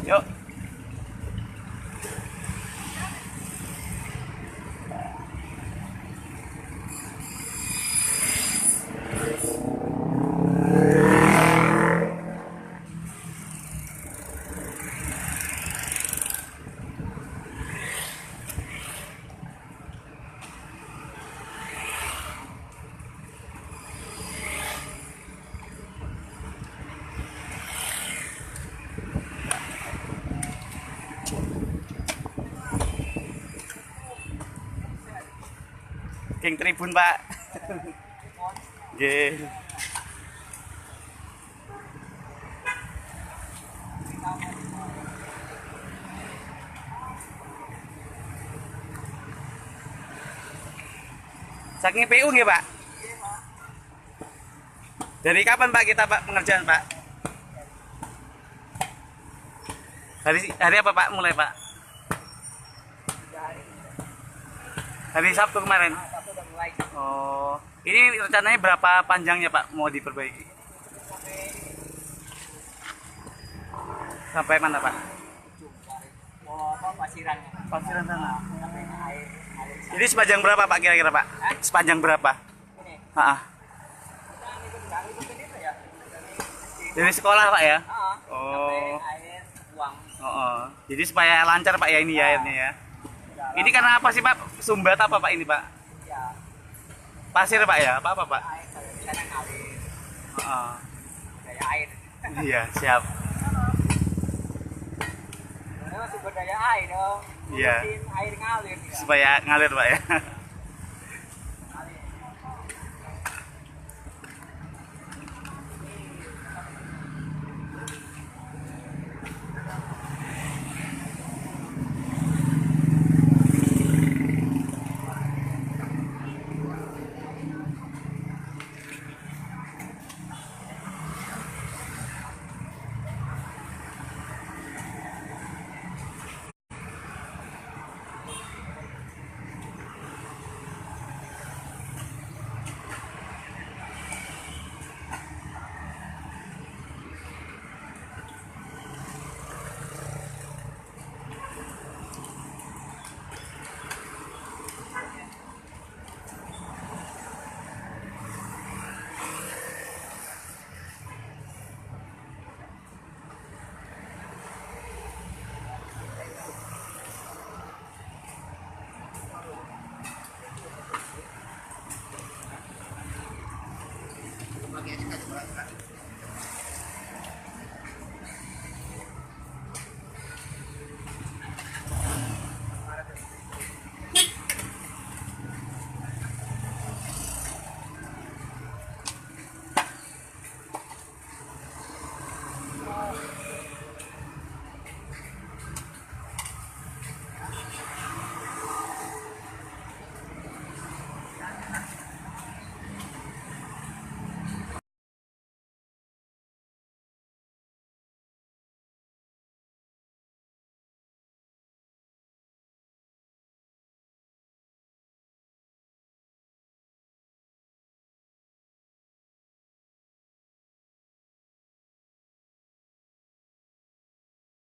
Yuk. King Tribun, Pak. Nggih. Saking PU nggih, Pak? Dari kapan, Pak, kita, Pak, pengerjaan, Pak? Hari apa, Pak, mulai, Pak? Hari Sabtu kemarin. Oh, ini rencananya berapa panjangnya, Pak, mau diperbaiki? Sampai mana, Pak? Pasiran sana. Jadi sepanjang berapa, Pak, kira-kira, Pak? Sepanjang berapa? Dari sekolah, Pak, ya? Oh. Oh. Jadi supaya lancar, Pak, ya, ini ya airnya ya. Ini karena apa sih, Pak? Sumbat apa, Pak, ini, Pak? Pasir, Pak, ya? Apa, Pak? Oh. Iya, siap. Sumber daya air dong. Iya. Air ngalir. Supaya ngalir, Pak, ya.